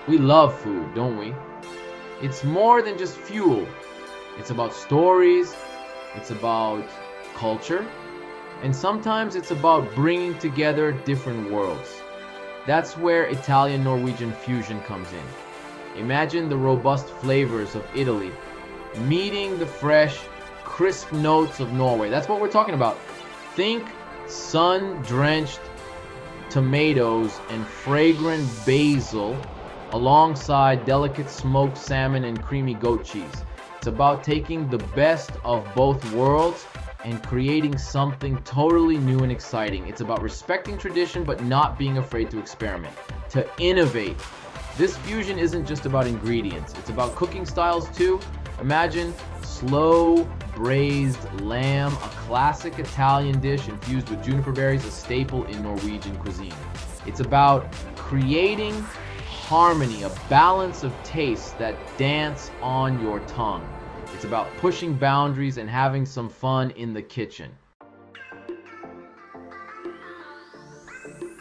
We love food, don't we? It's more than just fuel. It's about stories, it's about culture, and sometimes it's about bringing together different worlds. That's where Italian-Norwegian fusion comes in. Imagine the robust flavors of Italy meeting the fresh, crisp notes of Norway. That's what we're talking about. Think sun-drenched tomatoes and fragrant basil alongside delicate smoked salmon and creamy goat cheese. It's about taking the best of both worlds and creating something totally new and exciting. It's about respecting tradition but not being afraid to experiment, to innovate. This fusion isn't just about ingredients, it's about cooking styles too. Imagine slow braised lamb, a classic Italian dish infused with juniper berries, a staple in Norwegian cuisine. It's about creating harmony, a balance of tastes that dance on your tongue. It's about pushing boundaries and having some fun in the kitchen.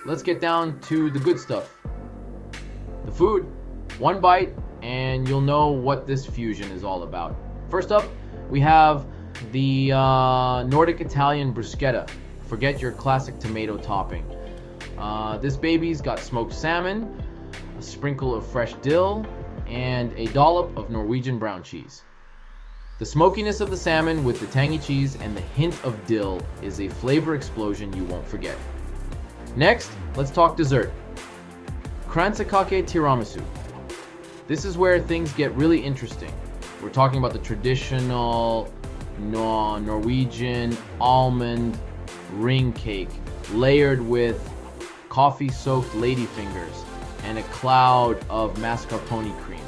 Let's get down to the good stuff. The food. One bite and you'll know what this fusion is all about. First up, we have the Nordic Italian bruschetta. Forget your classic tomato topping. This baby's got smoked salmon, a sprinkle of fresh dill, and a dollop of Norwegian brown cheese. The smokiness of the salmon with the tangy cheese and the hint of dill is a flavor explosion you won't forget. Next, let's talk dessert. Kransekake tiramisu. This is where things get really interesting. We're talking about the traditional Norwegian almond ring cake layered with coffee-soaked ladyfingers and a cloud of mascarpone cream.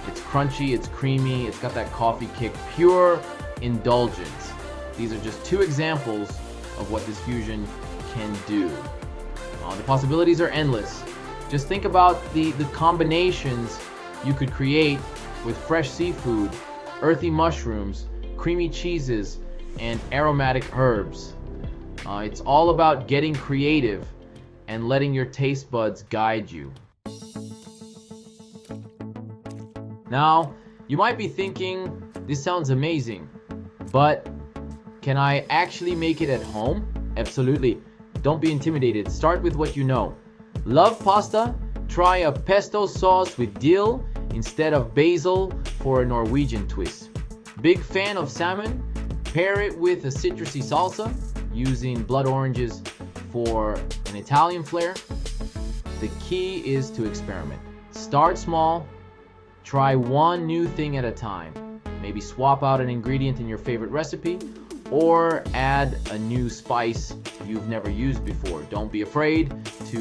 It's crunchy, it's creamy, it's got that coffee kick, pure indulgence. These are just two examples of what this fusion can do. The possibilities are endless. Just think about the combinations you could create with fresh seafood, earthy mushrooms, creamy cheeses, and aromatic herbs. It's all about getting creative and letting your taste buds guide you. Now, you might be thinking, this sounds amazing, but can I actually make it at home? Absolutely. Don't be intimidated. Start with what you know. Love pasta? Try a pesto sauce with dill instead of basil for a Norwegian twist. Big fan of salmon? Pair it with a citrusy salsa using blood oranges for an Italian flair. The key is to experiment. Start small. Try one new thing at a time. Maybe swap out an ingredient in your favorite recipe or add a new spice you've never used before. Don't be afraid to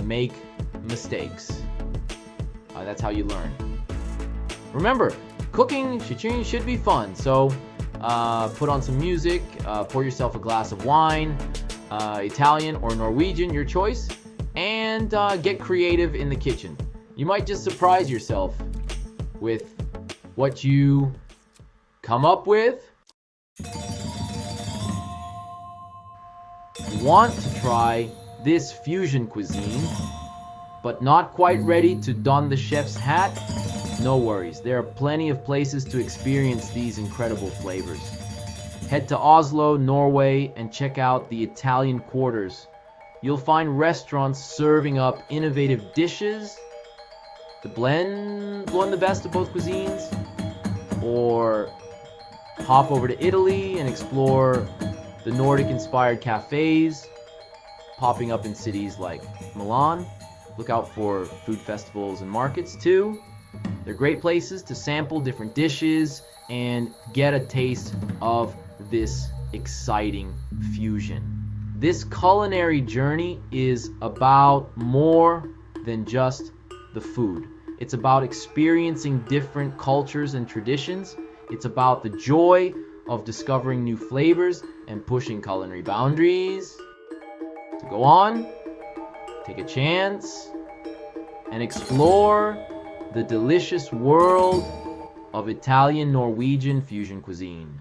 make mistakes. That's how you learn. Remember, cooking should be fun. So put on some music, pour yourself a glass of wine, Italian or Norwegian, your choice, and get creative in the kitchen. You might just surprise yourself with what you come up with. Want to try this fusion cuisine, but not quite ready to don the chef's hat? No worries, there are plenty of places to experience these incredible flavors. Head to Oslo, Norway, and check out the Italian quarters. You'll find restaurants serving up innovative dishes that blend one of the best of both cuisines, or hop over to Italy and explore the Nordic-inspired cafes popping up in cities like Milan. Look out for food festivals and markets too. They're great places to sample different dishes and get a taste of this exciting fusion. This culinary journey is about more than just the food. It's about experiencing different cultures and traditions. It's about the joy of discovering new flavors and pushing culinary boundaries. So go on, take a chance, and explore the delicious world of Italian-Norwegian fusion cuisine.